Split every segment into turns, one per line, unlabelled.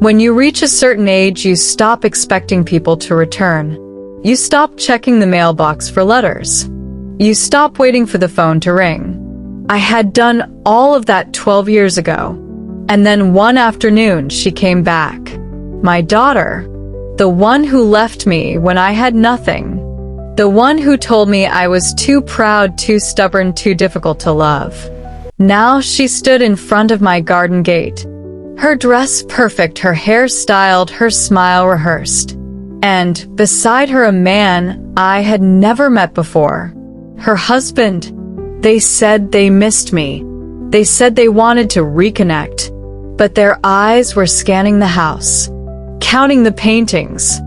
When you reach a certain age, you stop expecting people to return. You stop checking the mailbox for letters. You stop waiting for the phone to ring. I had done all of that 12 years ago. And then one afternoon, she came back. My daughter. The one who left me when I had nothing. The one who told me I was too proud, too stubborn, too difficult to love. Now she stood in front of my garden gate. Her dress perfect, her hair styled, her smile rehearsed. And beside her a man I had never met before. Her husband. They said they missed me. They said they wanted to reconnect. But their eyes were scanning the house, counting the paintings,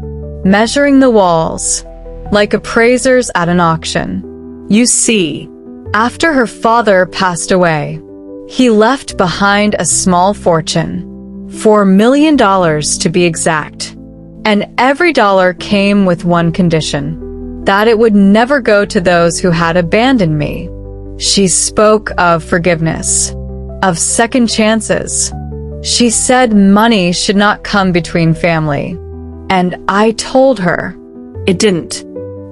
measuring the walls, like appraisers at an auction. You see, after her father passed away, he left behind a small fortune, $4 million to be exact. And every dollar came with one condition, that it would never go to those who had abandoned me. She spoke of forgiveness, of second chances. She said money should not come between family. And I told her, it didn't.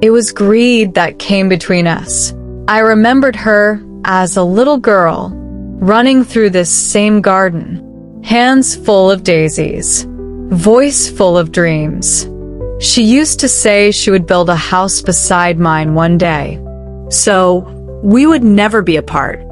It was greed that came between us. I remembered her as a little girl, running through this same garden, hands full of daisies, voice full of dreams. She used to say she would build a house beside mine one day, so we would never be apart.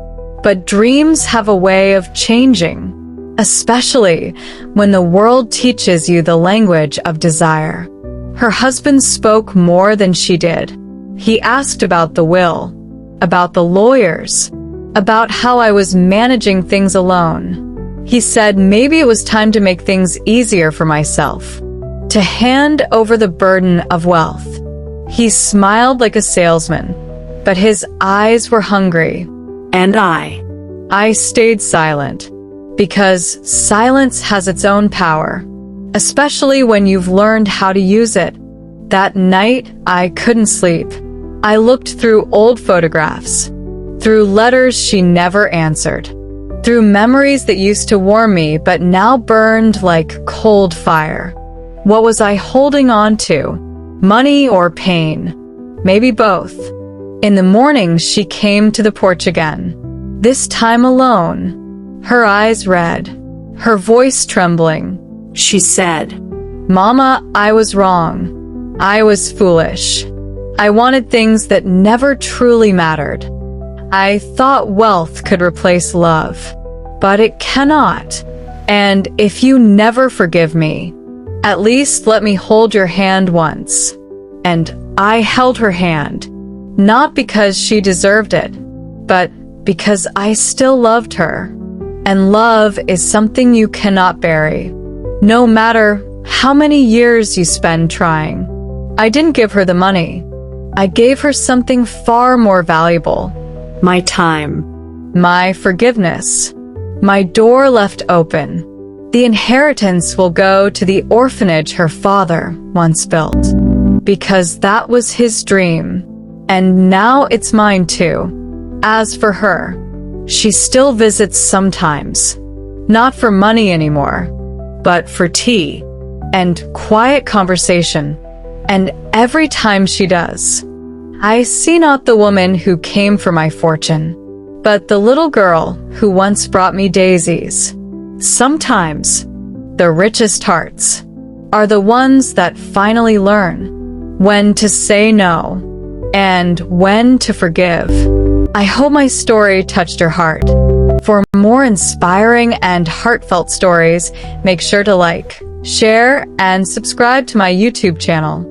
But dreams have a way of changing, especially when the world teaches you the language of desire. Her husband spoke more than she did. He asked about the will, about the lawyers, about how I was managing things alone. He said maybe it was time to make things easier for myself, to hand over the burden of wealth. He smiled like a salesman, but his eyes were hungry. And I stayed silent, because silence has its own power, especially when you've learned how to use it. That night, I couldn't sleep. I looked through old photographs, through letters she never answered, through memories that used to warm me but now burned like cold fire. What was I holding on to? Money or pain? Maybe both. In the morning, she came to the porch again, this time alone, her eyes red, her voice trembling. She said, "Mama, I was wrong. I was foolish. I wanted things that never truly mattered. I thought wealth could replace love, but it cannot. And if you never forgive me, at least let me hold your hand once." And I held her hand, not because she deserved it, but because I still loved her. And love is something you cannot bury, no matter how many years you spend trying. I didn't give her the money. I gave her something far more valuable. My time. My forgiveness. My door left open. The inheritance will go to the orphanage her father once built, because that was his dream. And now it's mine too. As for her, she still visits sometimes. Not for money anymore, but for tea and quiet conversation. And every time she does, I see not the woman who came for my fortune, but the little girl who once brought me daisies. Sometimes, the richest hearts are the ones that finally learn when to say no and when to forgive. I hope my story touched your heart. For more inspiring and heartfelt stories, make sure to like, share, and subscribe to my YouTube channel.